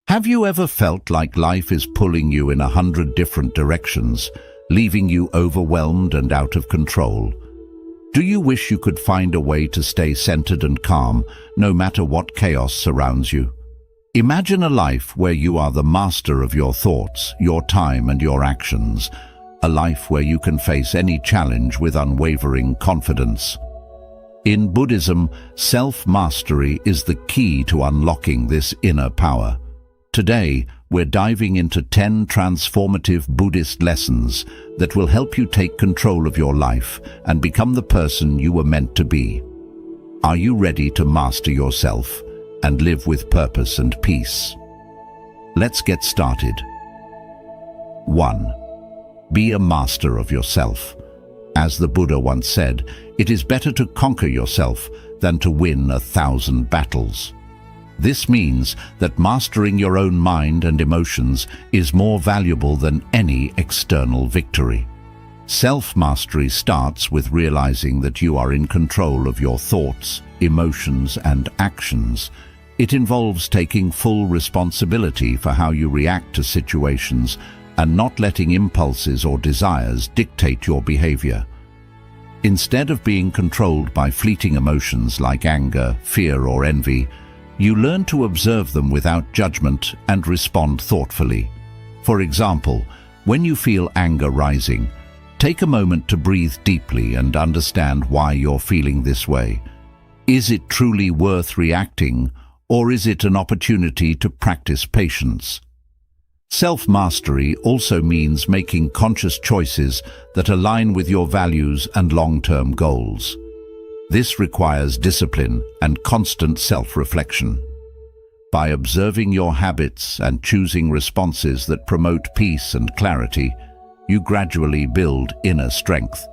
Have you ever felt like life is pulling you in 100 different directions, leaving you overwhelmed and out of control? Do you wish you could find a way to stay centered and calm, no matter what chaos surrounds you? Imagine a life where you are the master of your thoughts, your time and your actions. A life where you can face any challenge with unwavering confidence. In Buddhism, self-mastery is the key to unlocking this inner power. Today, we're diving into 10 transformative Buddhist lessons that will help you take control of your life and become the person you were meant to be. Are you ready to master yourself and live with purpose and peace? Let's get started. 1. Be a master of yourself. As the Buddha once said, it is better to conquer yourself than to win 1,000 battles. This means that mastering your own mind and emotions is more valuable than any external victory. Self-mastery starts with realizing that you are in control of your thoughts, emotions, and actions. It involves taking full responsibility for how you react to situations and not letting impulses or desires dictate your behavior. Instead of being controlled by fleeting emotions like anger, fear, or envy, you learn to observe them without judgment and respond thoughtfully. For example, when you feel anger rising, take a moment to breathe deeply and understand why you're feeling this way. Is it truly worth reacting, or is it an opportunity to practice patience? Self-mastery also means making conscious choices that align with your values and long-term goals. This requires discipline and constant self-reflection. By observing your habits and choosing responses that promote peace and clarity, you gradually build inner strength.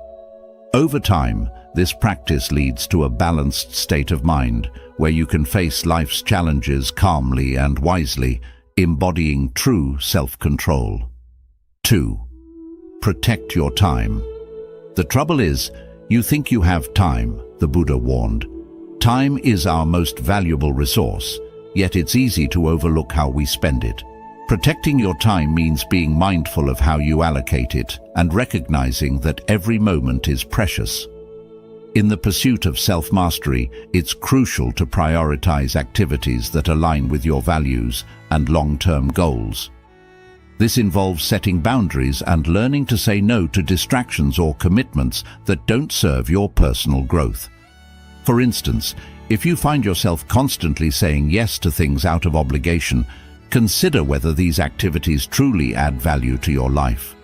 Over time, this practice leads to a balanced state of mind where you can face life's challenges calmly and wisely, embodying true self-control. 2. Protect your time. The trouble is, you think you have time, the Buddha warned. Time is our most valuable resource, yet it's easy to overlook how we spend it. Protecting your time means being mindful of how you allocate it and recognizing that every moment is precious. In the pursuit of self-mastery, it's crucial to prioritize activities that align with your values and long-term goals. This involves setting boundaries and learning to say no to distractions or commitments that don't serve your personal growth. For instance, if you find yourself constantly saying yes to things out of obligation, consider whether these activities truly add value to your life.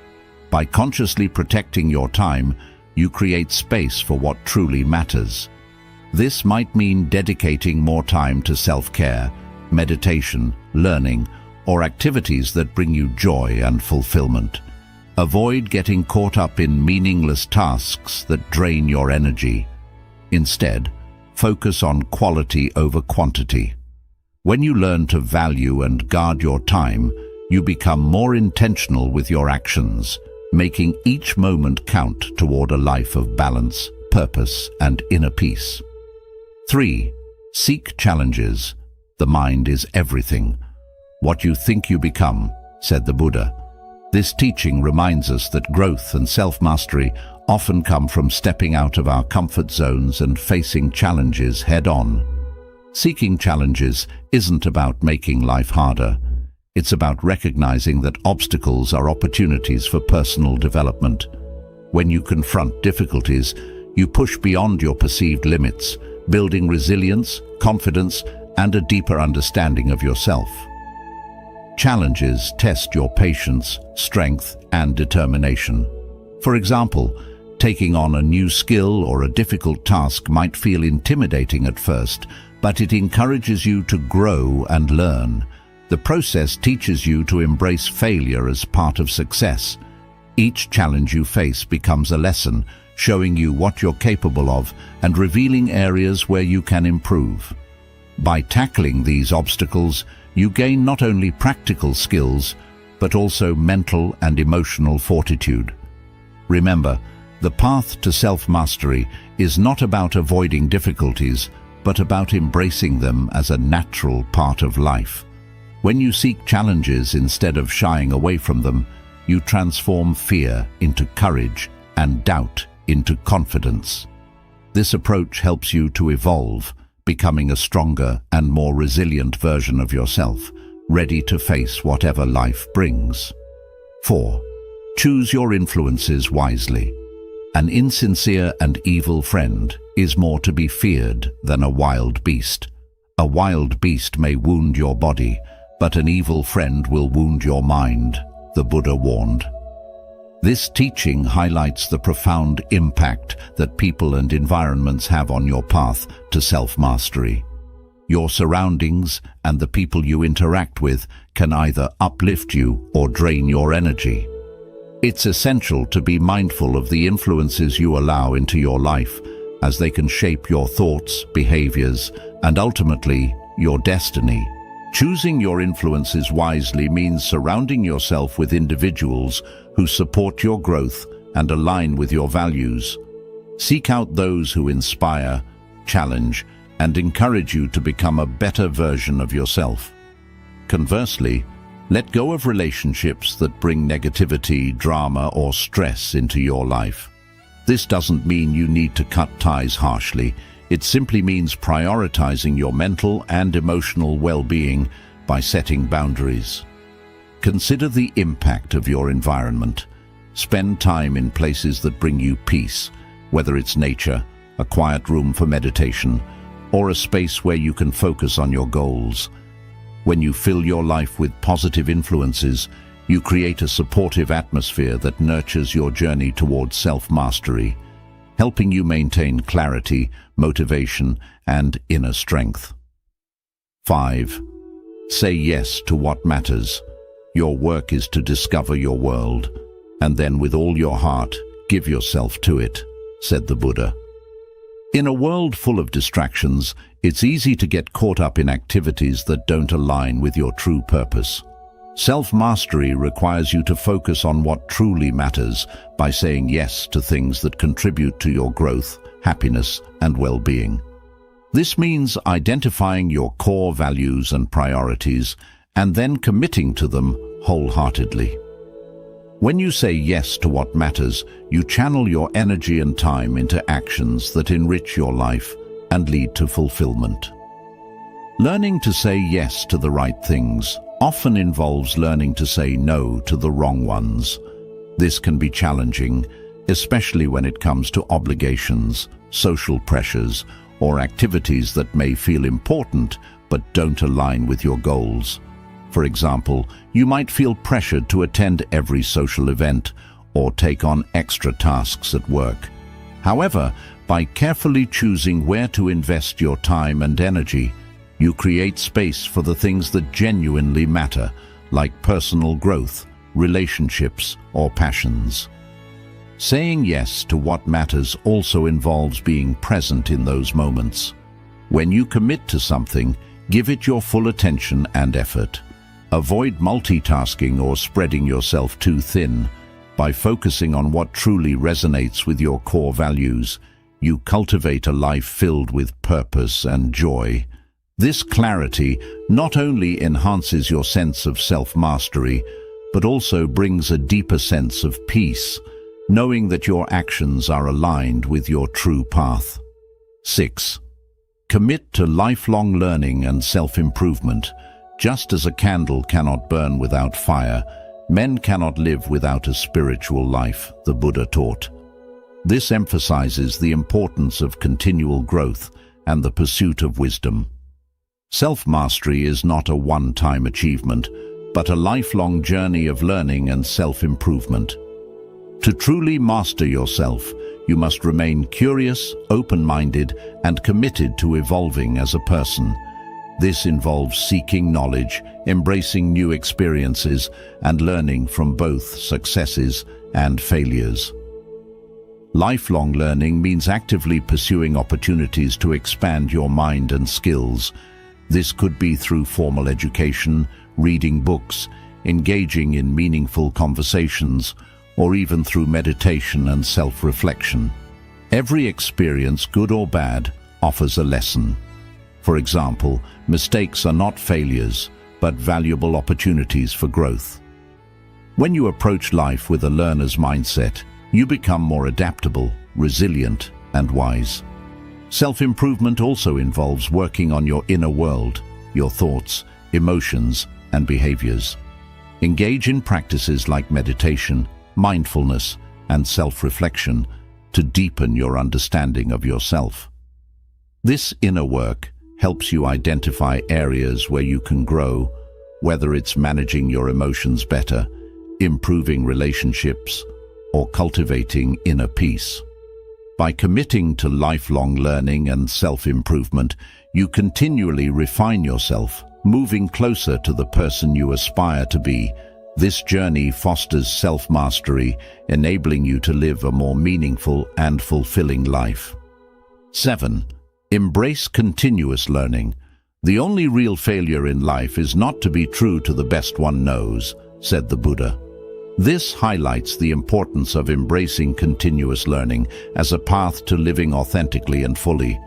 By consciously protecting your time, you create space for what truly matters. This might mean dedicating more time to self-care, meditation, learning, or activities that bring you joy and fulfillment. Avoid getting caught up in meaningless tasks that drain your energy. Instead, focus on quality over quantity. When you learn to value and guard your time, you become more intentional with your actions, making each moment count toward a life of balance, purpose, and inner peace. 3. Seek challenges. The mind is everything. What you think you become, said the Buddha. This teaching reminds us that growth and self-mastery often come from stepping out of our comfort zones and facing challenges head-on. Seeking challenges isn't about making life harder. It's about recognizing that obstacles are opportunities for personal development. When you confront difficulties, you push beyond your perceived limits, building resilience, confidence, and a deeper understanding of yourself. Challenges test your patience, strength, and determination. For example, taking on a new skill or a difficult task might feel intimidating at first, but it encourages you to grow and learn. The process teaches you to embrace failure as part of success. Each challenge you face becomes a lesson, showing you what you're capable of and revealing areas where you can improve. By tackling these obstacles, you gain not only practical skills, but also mental and emotional fortitude. Remember, the path to self-mastery is not about avoiding difficulties, but about embracing them as a natural part of life. When you seek challenges instead of shying away from them, you transform fear into courage and doubt into confidence. This approach helps you to evolve, becoming a stronger and more resilient version of yourself, ready to face whatever life brings. 4. Choose your influences wisely. An insincere and evil friend is more to be feared than a wild beast. A wild beast may wound your body, but an evil friend will wound your mind, the Buddha warned. This teaching highlights the profound impact that people and environments have on your path to self-mastery. Your surroundings and the people you interact with can either uplift you or drain your energy. It's essential to be mindful of the influences you allow into your life, as they can shape your thoughts, behaviors, and ultimately, your destiny. Choosing your influences wisely means surrounding yourself with individuals who support your growth and align with your values. Seek out those who inspire, challenge, and encourage you to become a better version of yourself. Conversely, let go of relationships that bring negativity, drama, or stress into your life. This doesn't mean you need to cut ties harshly. It simply means prioritizing your mental and emotional well-being by setting boundaries. Consider the impact of your environment. Spend time in places that bring you peace, whether it's nature, a quiet room for meditation, or a space where you can focus on your goals. When you fill your life with positive influences, you create a supportive atmosphere that nurtures your journey towards self-mastery, helping you maintain clarity, motivation, and inner strength. 5. Say yes to what matters. Your work is to discover your world, and then with all your heart, give yourself to it, said the Buddha. In a world full of distractions, it's easy to get caught up in activities that don't align with your true purpose. Self-mastery requires you to focus on what truly matters by saying yes to things that contribute to your growth, happiness, and well-being. This means identifying your core values and priorities and then committing to them wholeheartedly. When you say yes to what matters, you channel your energy and time into actions that enrich your life and lead to fulfillment. Learning to say yes to the right things often involves learning to say no to the wrong ones. This can be challenging, especially when it comes to obligations, social pressures, or activities that may feel important but don't align with your goals. For example, you might feel pressured to attend every social event or take on extra tasks at work. However, by carefully choosing where to invest your time and energy, you create space for the things that genuinely matter, like personal growth, relationships, or passions. Saying yes to what matters also involves being present in those moments. When you commit to something, give it your full attention and effort. Avoid multitasking or spreading yourself too thin. By focusing on what truly resonates with your core values, you cultivate a life filled with purpose and joy. This clarity not only enhances your sense of self-mastery, but also brings a deeper sense of peace, knowing that your actions are aligned with your true path. 6. Commit to lifelong learning and self-improvement. Just as a candle cannot burn without fire, men cannot live without a spiritual life, the Buddha taught. This emphasizes the importance of continual growth and the pursuit of wisdom. Self-mastery is not a one-time achievement, but a lifelong journey of learning and self-improvement. To truly master yourself, you must remain curious, open-minded, and committed to evolving as a person. This involves seeking knowledge, embracing new experiences, and learning from both successes and failures. Lifelong learning means actively pursuing opportunities to expand your mind and skills. This could be through formal education, reading books, engaging in meaningful conversations, or even through meditation and self-reflection. Every experience, good or bad, offers a lesson. For example, mistakes are not failures, but valuable opportunities for growth. When you approach life with a learner's mindset, you become more adaptable, resilient, and wise. Self-improvement also involves working on your inner world, your thoughts, emotions, and behaviors. Engage in practices like meditation, mindfulness, and self-reflection to deepen your understanding of yourself. This inner work helps you identify areas where you can grow, whether it's managing your emotions better, improving relationships, or cultivating inner peace. By committing to lifelong learning and self-improvement, you continually refine yourself, moving closer to the person you aspire to be. This journey fosters self-mastery, enabling you to live a more meaningful and fulfilling life. 7. Embrace continuous learning. The only real failure in life is not to be true to the best one knows, said the Buddha. This highlights the importance of embracing continuous learning as a path to living authentically and fully.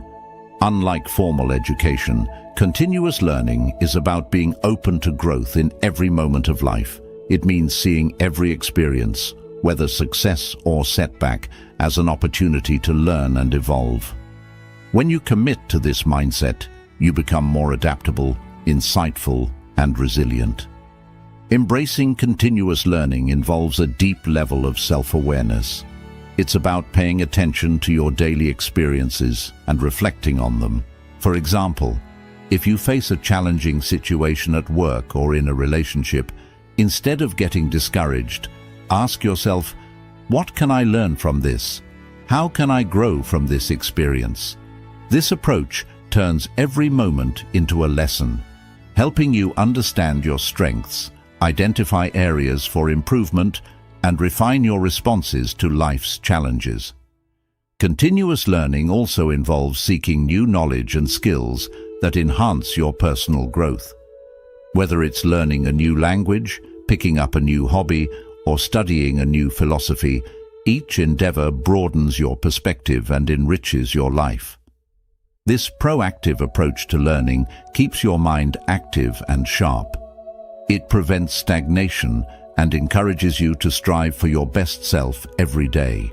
Unlike formal education, continuous learning is about being open to growth in every moment of life. It means seeing every experience, whether success or setback, as an opportunity to learn and evolve. When you commit to this mindset, you become more adaptable, insightful, and resilient. Embracing continuous learning involves a deep level of self-awareness. It's about paying attention to your daily experiences and reflecting on them. For example, if you face a challenging situation at work or in a relationship, instead of getting discouraged, ask yourself, what can I learn from this? How can I grow from this experience? This approach turns every moment into a lesson, helping you understand your strengths, identify areas for improvement, and refine your responses to life's challenges. Continuous learning also involves seeking new knowledge and skills that enhance your personal growth. Whether it's learning a new language, picking up a new hobby, or studying a new philosophy, each endeavor broadens your perspective and enriches your life. This proactive approach to learning keeps your mind active and sharp. It prevents stagnation and encourages you to strive for your best self every day.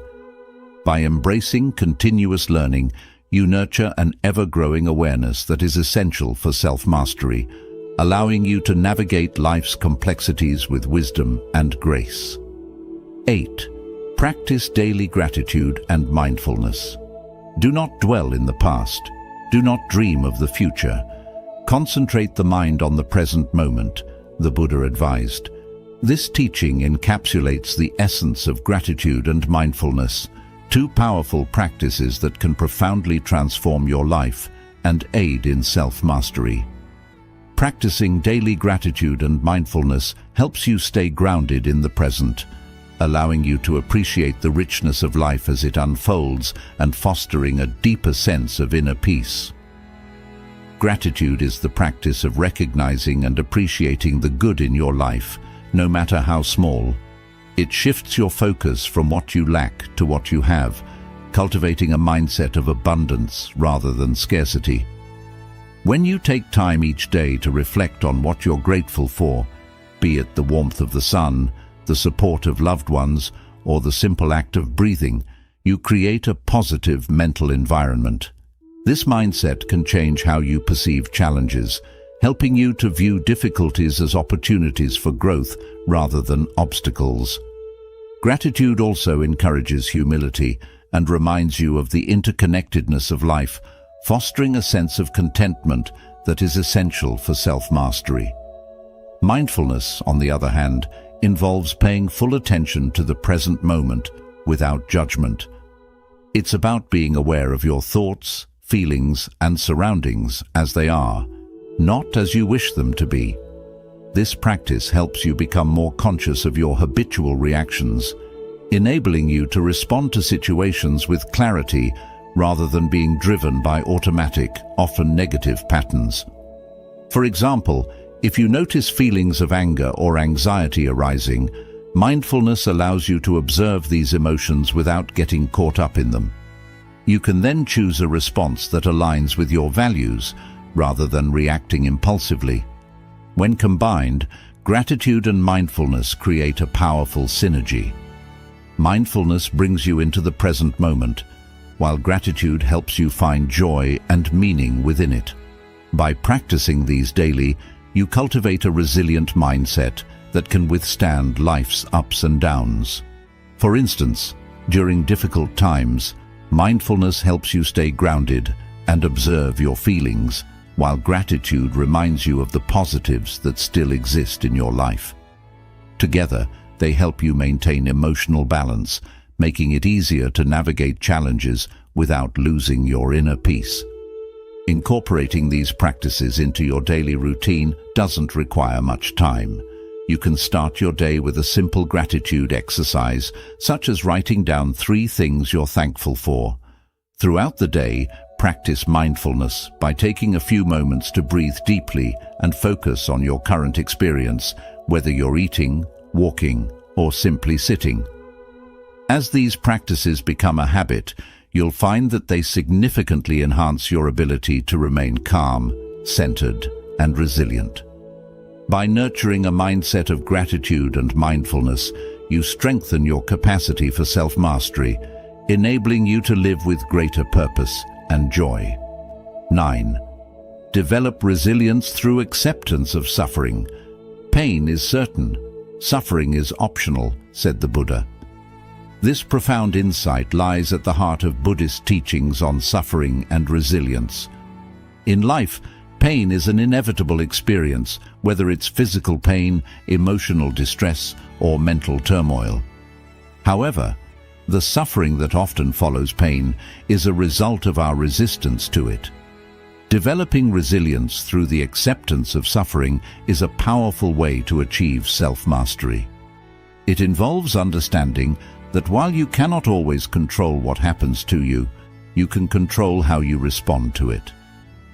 By embracing continuous learning, you nurture an ever-growing awareness that is essential for self-mastery, allowing you to navigate life's complexities with wisdom and grace. 8. Practice daily gratitude and mindfulness. Do not dwell in the past. Do not dream of the future. Concentrate the mind on the present moment, the Buddha advised. This teaching encapsulates the essence of gratitude and mindfulness, two powerful practices that can profoundly transform your life and aid in self-mastery. Practicing daily gratitude and mindfulness helps you stay grounded in the present, allowing you to appreciate the richness of life as it unfolds and fostering a deeper sense of inner peace. Gratitude is the practice of recognizing and appreciating the good in your life, no matter how small. It shifts your focus from what you lack to what you have, cultivating a mindset of abundance rather than scarcity. When you take time each day to reflect on what you're grateful for, be it the warmth of the sun, the support of loved ones, or the simple act of breathing, you create a positive mental environment. This mindset can change how you perceive challenges, helping you to view difficulties as opportunities for growth rather than obstacles. Gratitude also encourages humility and reminds you of the interconnectedness of life, fostering a sense of contentment that is essential for self-mastery. Mindfulness, on the other hand, involves paying full attention to the present moment without judgment. It's about being aware of your thoughts, feelings, and surroundings as they are, not as you wish them to be. This practice helps you become more conscious of your habitual reactions, enabling you to respond to situations with clarity rather than being driven by automatic, often negative patterns. For example, if you notice feelings of anger or anxiety arising, mindfulness allows you to observe these emotions without getting caught up in them. You can then choose a response that aligns with your values rather than reacting impulsively. When combined, gratitude and mindfulness create a powerful synergy. Mindfulness brings you into the present moment, while gratitude helps you find joy and meaning within it. By practicing these daily, you cultivate a resilient mindset that can withstand life's ups and downs. For instance, during difficult times, mindfulness helps you stay grounded and observe your feelings, while gratitude reminds you of the positives that still exist in your life. Together, they help you maintain emotional balance, making it easier to navigate challenges without losing your inner peace. Incorporating these practices into your daily routine doesn't require much time. You can start your day with a simple gratitude exercise, such as writing down 3 things you're thankful for. Throughout the day, practice mindfulness by taking a few moments to breathe deeply and focus on your current experience, whether you're eating, walking, or simply sitting. As these practices become a habit, you'll find that they significantly enhance your ability to remain calm, centered, and resilient. By nurturing a mindset of gratitude and mindfulness, you strengthen your capacity for self-mastery, enabling you to live with greater purpose and joy. 9. Develop resilience through acceptance of suffering. Pain is certain. Suffering is optional, said the Buddha. This profound insight lies at the heart of Buddhist teachings on suffering and resilience. In life, pain is an inevitable experience, whether it's physical pain, emotional distress, or mental turmoil. However, the suffering that often follows pain is a result of our resistance to it. Developing resilience through the acceptance of suffering is a powerful way to achieve self-mastery. It involves understanding that while you cannot always control what happens to you, you can control how you respond to it.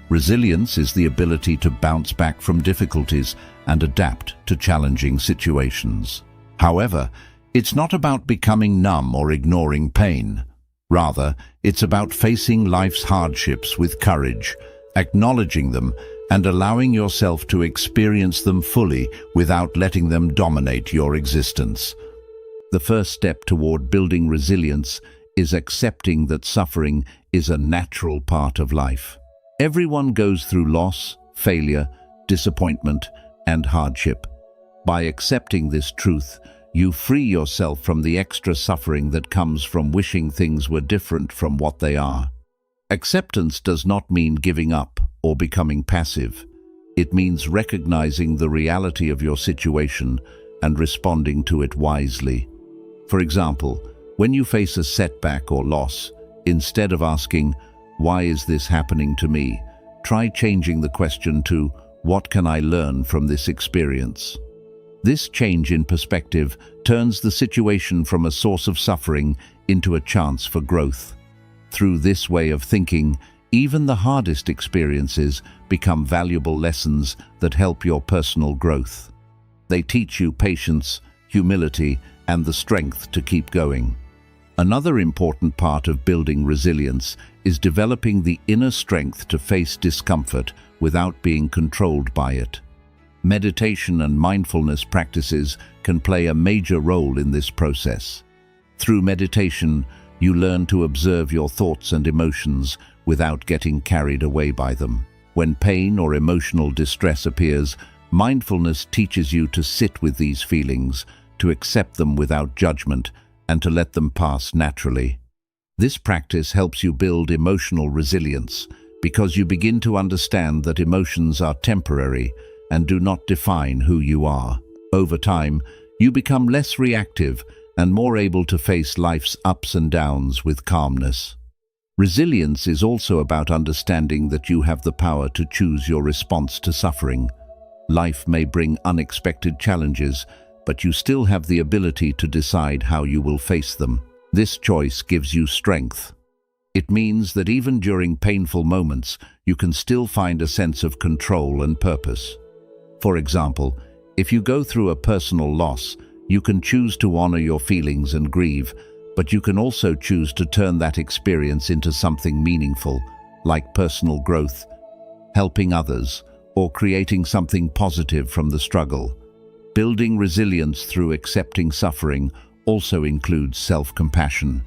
Resilience is the ability to bounce back from difficulties and adapt to challenging situations. However, it's not about becoming numb or ignoring pain. Rather, it's about facing life's hardships with courage, acknowledging them, and allowing yourself to experience them fully without letting them dominate your existence. The first step toward building resilience is accepting that suffering is a natural part of life. Everyone goes through loss, failure, disappointment, and hardship. By accepting this truth, you free yourself from the extra suffering that comes from wishing things were different from what they are. Acceptance does not mean giving up or becoming passive. It means recognizing the reality of your situation and responding to it wisely. For example, when you face a setback or loss, instead of asking, "Why is this happening to me?" try changing the question to, "What can I learn from this experience?" This change in perspective turns the situation from a source of suffering into a chance for growth. Through this way of thinking, even the hardest experiences become valuable lessons that help your personal growth. They teach you patience, humility, and the strength to keep going. Another important part of building resilience is developing the inner strength to face discomfort without being controlled by it. Meditation and mindfulness practices can play a major role in this process. Through meditation, you learn to observe your thoughts and emotions without getting carried away by them. When pain or emotional distress appears, mindfulness teaches you to sit with these feelings, to accept them without judgment, and to let them pass naturally. This practice helps you build emotional resilience because you begin to understand that emotions are temporary and do not define who you are. Over time, you become less reactive and more able to face life's ups and downs with calmness. Resilience is also about understanding that you have the power to choose your response to suffering. Life may bring unexpected challenges, but you still have the ability to decide how you will face them. This choice gives you strength. It means that even during painful moments, you can still find a sense of control and purpose. For example, if you go through a personal loss, you can choose to honor your feelings and grieve, but you can also choose to turn that experience into something meaningful, like personal growth, helping others, or creating something positive from the struggle. Building resilience through accepting suffering also includes self-compassion.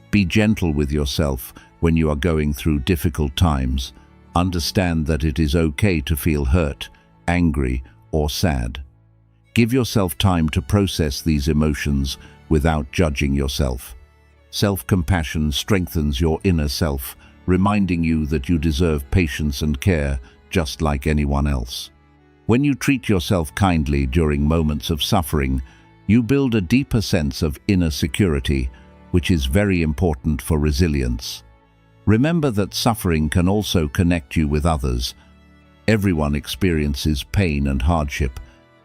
Be gentle with yourself when you are going through difficult times. Understand that it is okay to feel hurt, angry, or sad. Give yourself time to process these emotions without judging yourself. Self-compassion strengthens your inner self, reminding you that you deserve patience and care just like anyone else. When you treat yourself kindly during moments of suffering, you build a deeper sense of inner security, which is very important for resilience. Remember that suffering can also connect you with others. Everyone experiences pain and hardship,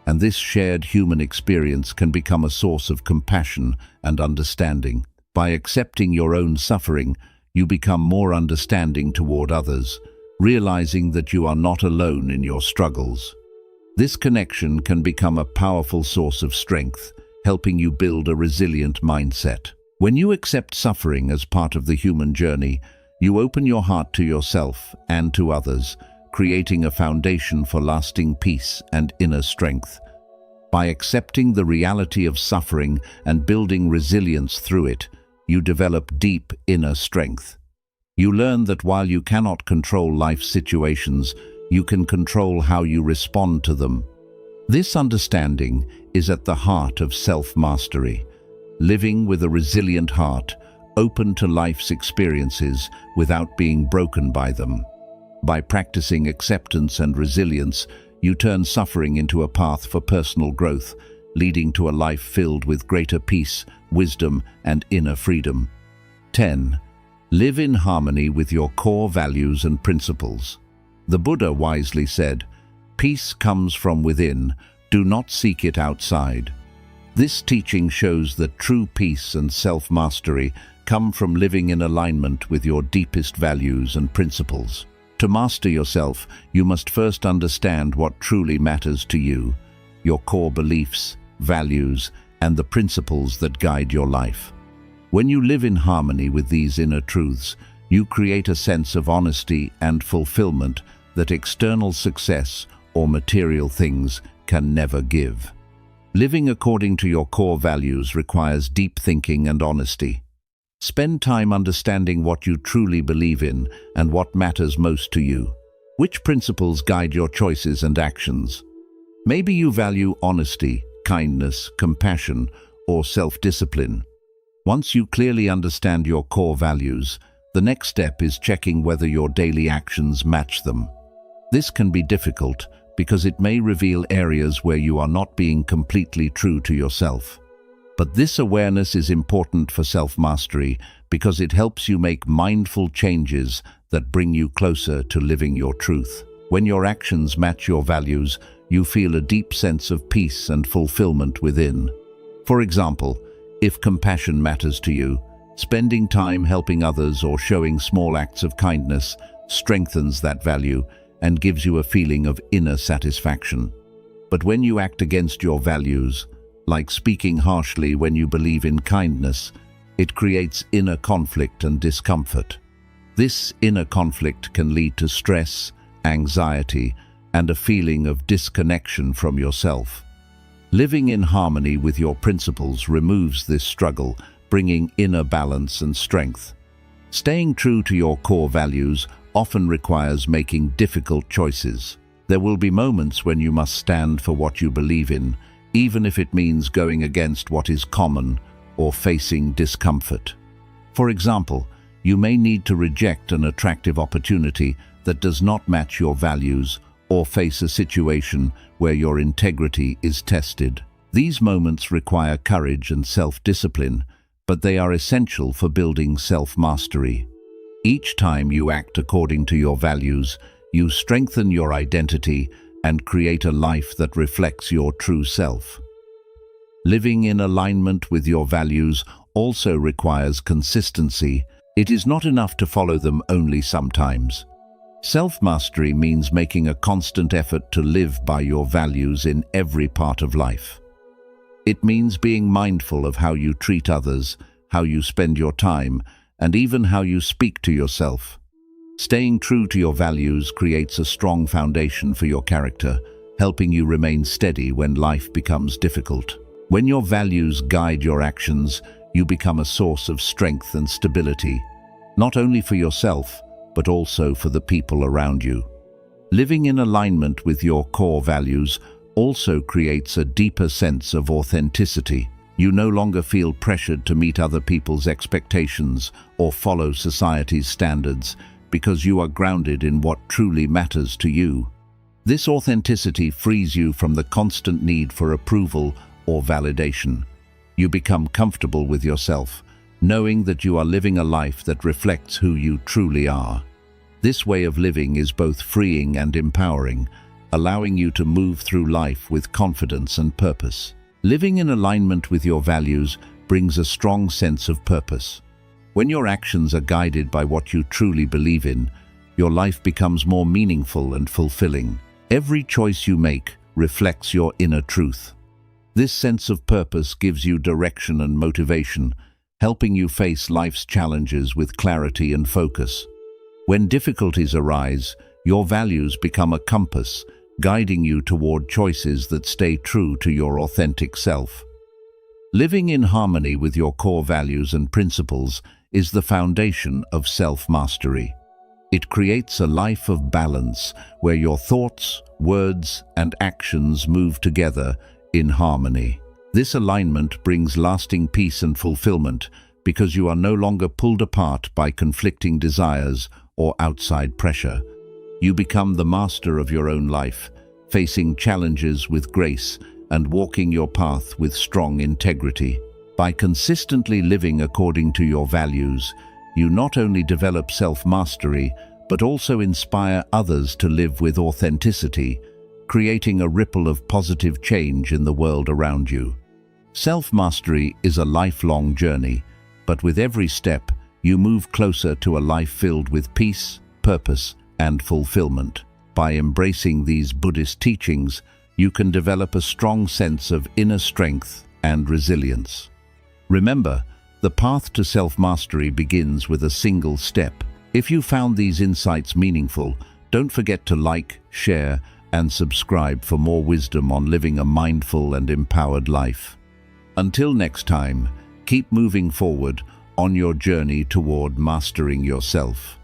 and this shared human experience can become a source of compassion and understanding. By accepting your own suffering, you become more understanding toward others, realizing that you are not alone in your struggles. This connection can become a powerful source of strength, helping you build a resilient mindset. When you accept suffering as part of the human journey, you open your heart to yourself and to others, creating a foundation for lasting peace and inner strength. By accepting the reality of suffering and building resilience through it, you develop deep inner strength. You learn that while you cannot control life situations, you can control how you respond to them. This understanding is at the heart of self-mastery, living with a resilient heart, open to life's experiences without being broken by them. By practicing acceptance and resilience, you turn suffering into a path for personal growth, leading to a life filled with greater peace, wisdom, and inner freedom. 10. Live in harmony with your core values and principles. The Buddha wisely said, "Peace comes from within, do not seek it outside." This teaching shows that true peace and self-mastery come from living in alignment with your deepest values and principles. To master yourself, you must first understand what truly matters to you, your core beliefs, values, and the principles that guide your life. When you live in harmony with these inner truths, you create a sense of honesty and fulfillment that external success or material things can never give. Living according to your core values requires deep thinking and honesty. Spend time understanding what you truly believe in and what matters most to you. Which principles guide your choices and actions? Maybe you value honesty, kindness, compassion, or self-discipline. Once you clearly understand your core values, the next step is checking whether your daily actions match them. This can be difficult because it may reveal areas where you are not being completely true to yourself. But this awareness is important for self-mastery because it helps you make mindful changes that bring you closer to living your truth. When your actions match your values, you feel a deep sense of peace and fulfillment within. For example, if compassion matters to you, spending time helping others or showing small acts of kindness strengthens that value and gives you a feeling of inner satisfaction. But when you act against your values, like speaking harshly when you believe in kindness, it creates inner conflict and discomfort. This inner conflict can lead to stress, anxiety, and a feeling of disconnection from yourself. Living in harmony with your principles removes this struggle, bringing inner balance and strength. Staying true to your core values often requires making difficult choices. There will be moments when you must stand for what you believe in, even if it means going against what is common or facing discomfort. For example, you may need to reject an attractive opportunity that does not match your values or face a situation where your integrity is tested. These moments require courage and self-discipline, but they are essential for building self-mastery. Each time you act according to your values, you strengthen your identity and create a life that reflects your true self. Living in alignment with your values also requires consistency. It is not enough to follow them only sometimes. Self-mastery means making a constant effort to live by your values in every part of life. It means being mindful of how you treat others, how you spend your time, and even how you speak to yourself. Staying true to your values creates a strong foundation for your character, helping you remain steady when life becomes difficult. When your values guide your actions, you become a source of strength and stability, not only for yourself, but also for the people around you. Living in alignment with your core values also creates a deeper sense of authenticity. You no longer feel pressured to meet other people's expectations or follow society's standards because you are grounded in what truly matters to you. This authenticity frees you from the constant need for approval or validation. You become comfortable with yourself, knowing that you are living a life that reflects who you truly are. This way of living is both freeing and empowering, allowing you to move through life with confidence and purpose. Living in alignment with your values brings a strong sense of purpose. When your actions are guided by what you truly believe in, your life becomes more meaningful and fulfilling. Every choice you make reflects your inner truth. This sense of purpose gives you direction and motivation, helping you face life's challenges with clarity and focus. When difficulties arise, your values become a compass, guiding you toward choices that stay true to your authentic self. Living in harmony with your core values and principles is the foundation of self-mastery. It creates a life of balance where your thoughts, words, and actions move together in harmony. This alignment brings lasting peace and fulfillment because you are no longer pulled apart by conflicting desires or outside pressure. You become the master of your own life, facing challenges with grace and walking your path with strong integrity. By consistently living according to your values, you not only develop self-mastery, but also inspire others to live with authenticity, creating a ripple of positive change in the world around you. Self-mastery is a lifelong journey, but with every step, you move closer to a life filled with peace, purpose, and fulfillment. By embracing these Buddhist teachings, you can develop a strong sense of inner strength and resilience. Remember, the path to self-mastery begins with a single step. If you found these insights meaningful, don't forget to like, share, and subscribe for more wisdom on living a mindful and empowered life. Until next time, keep moving forward on your journey toward mastering yourself.